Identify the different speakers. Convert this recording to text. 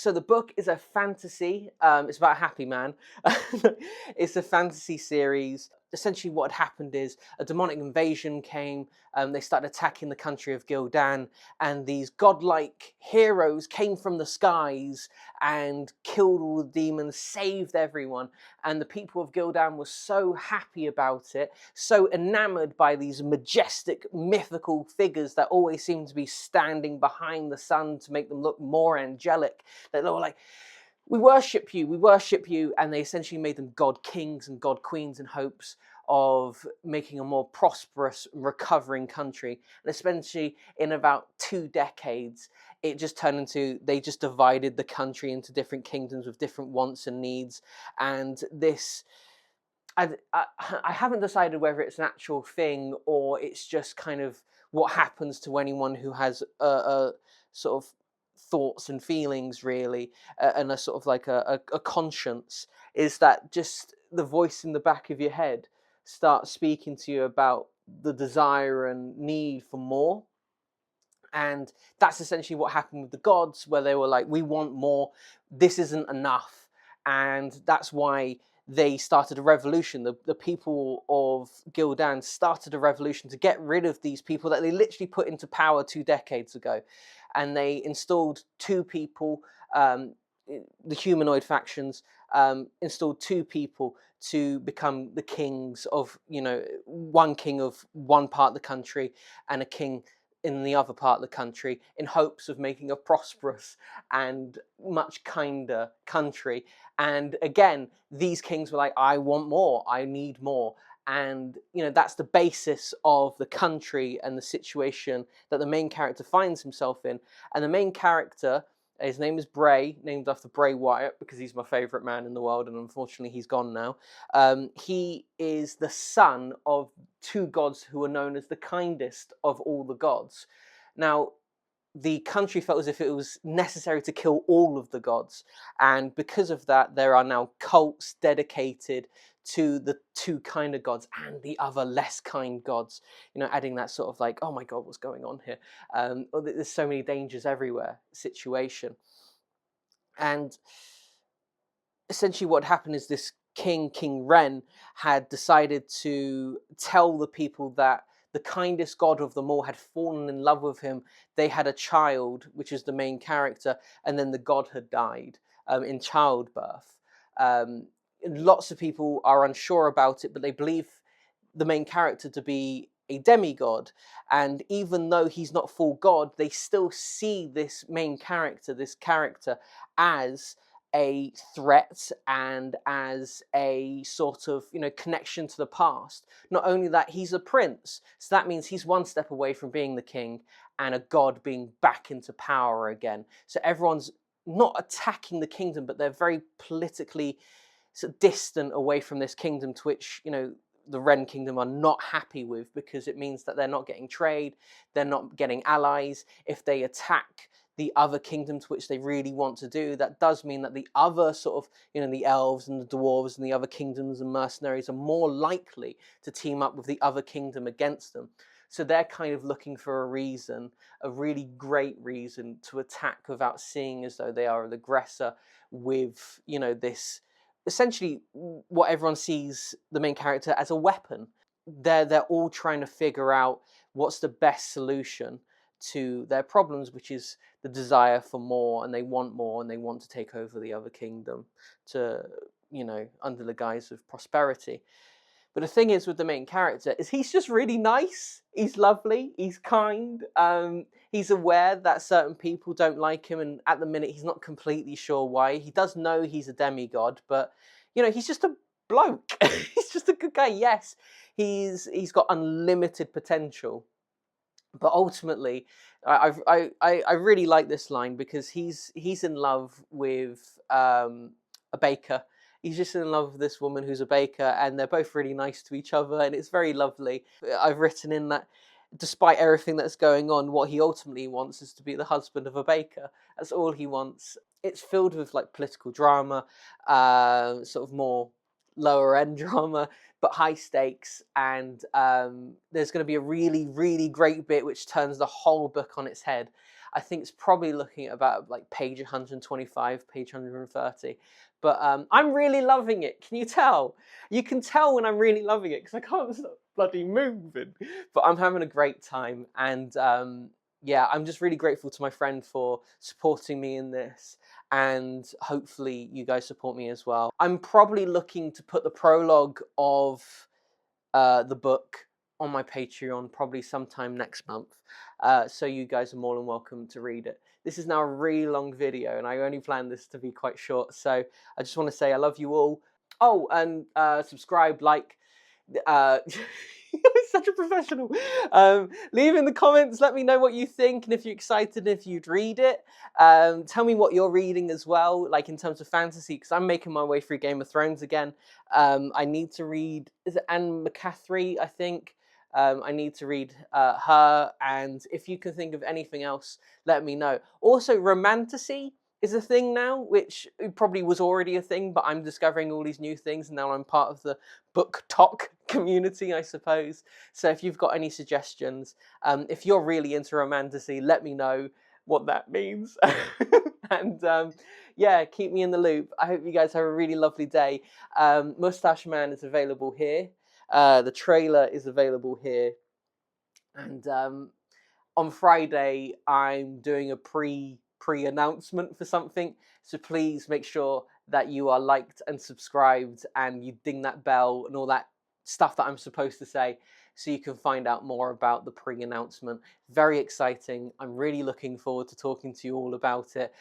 Speaker 1: So the book is a fantasy. It's about a happy man. It's a fantasy series. Essentially, what had happened is a demonic invasion came. They started attacking the country of Gildan, and these godlike heroes came from the skies and killed all the demons, saved everyone. And the people of Gildan were so happy about it, so enamored by these majestic, mythical figures that always seem to be standing behind the sun to make them look more angelic, that they were like, we worship you. And they essentially made them god kings and god queens in hopes of making a more prosperous, recovering country. And especially in about 2 decades, it just turned into, they just divided the country into different kingdoms with different wants and needs. And this, I haven't decided whether it's an actual thing or it's just kind of what happens to anyone who has a sort of thoughts and feelings, really, and a sort of like a conscience, is that just the voice in the back of your head starts speaking to you about the desire and need for more. And that's essentially what happened with the gods, where they were like, we want more, this isn't enough. And that's why they started a revolution. The people of Gildan started a revolution to get rid of these people that they literally put into power 2 decades ago. And they installed 2 people, the humanoid factions, installed 2 people to become the kings of, one king of one part of the country and a king in the other part of the country, in hopes of making a prosperous and much kinder country. And again, these kings were like, I want more, I need more. And that's the basis of the country and the situation that the main character finds himself in. And the main character, his name is Bray, named after Bray Wyatt, because he's my favourite man in the world, and unfortunately he's gone now. He is the son of 2 gods who are known as the kindest of all the gods. Now, the country felt as if it was necessary to kill all of the gods, and because of that, there are now cults dedicated to the 2 kinder gods and the other less kind gods, adding that sort of like, oh my god, what's going on here? There's so many dangers everywhere situation. And essentially what happened is this King Ren, had decided to tell the people that the kindest god of them all had fallen in love with him. They had a child, which is the main character, and then the god had died in childbirth. Lots of people are unsure about it, but they believe the main character to be a demigod. And even though he's not full god, they still see this main character, as a threat and as a sort of connection to the past. Not only that, he's a prince, so that means he's one step away from being the king and a god being back into power again. So everyone's not attacking the kingdom, but they're very politically sort of distant away from this kingdom, to which the Ren Kingdom are not happy with, because it means that they're not getting trade, they're not getting allies. If they attack the other kingdoms, which they really want to do, that does mean that the other sort of, the elves and the dwarves and the other kingdoms and mercenaries are more likely to team up with the other kingdom against them. So they're kind of looking for a reason, a really great reason, to attack without seeing as though they are an aggressor, with, this essentially what everyone sees the main character as a weapon. They're all trying to figure out what's the best solution to their problems, which is the desire for more, and they want more, and they want to take over the other kingdom to, under the guise of prosperity. But the thing is with the main character is he's just really nice. He's lovely. He's kind. He's aware that certain people don't like him, and at the minute he's not completely sure why. He does know he's a demigod, but he's just a bloke. He's just a good guy. Yes, he's got unlimited potential, but ultimately, I really like this line, because he's in love with a baker. He's just in love with this woman who's a baker, and they're both really nice to each other, and it's very lovely. I've written in that, despite everything that's going on, what he ultimately wants is to be the husband of a baker. That's all he wants. It's filled with like political drama, sort of more lower end drama, but high stakes. And there's going to be a really, really great bit which turns the whole book on its head. I think it's probably looking at about like page 125, page 130. But I'm really loving it. Can you tell? You can tell when I'm really loving it because I can't stop bloody moving. But I'm having a great time, and yeah, I'm just really grateful to my friend for supporting me in this, and hopefully you guys support me as well. I'm probably looking to put the prologue of the book on my Patreon probably sometime next month. So you guys are more than welcome to read it. This is now a really long video, and I only planned this to be quite short. So I just want to say I love you all. Oh, and subscribe, like. Such a professional. Leave in the comments, let me know what you think, and if you're excited, if you'd read it. Tell me what you're reading as well, like in terms of fantasy, because I'm making my way through Game of Thrones again. I need to read, is it Anne McCaffrey, I think? I need to read her, and if you can think of anything else, let me know. Also, romantasy is a thing now, which probably was already a thing, but I'm discovering all these new things, and now I'm part of the book talk community, I suppose. So if you've got any suggestions, if you're really into romantasy, let me know what that means. And yeah, keep me in the loop. I hope you guys have a really lovely day. Mustache Man is available here. The trailer is available here. And on Friday, I'm doing a pre-announcement for something. So please make sure that you are liked and subscribed, and you ding that bell and all that stuff that I'm supposed to say, so you can find out more about the pre-announcement. Very exciting. I'm really looking forward to talking to you all about it.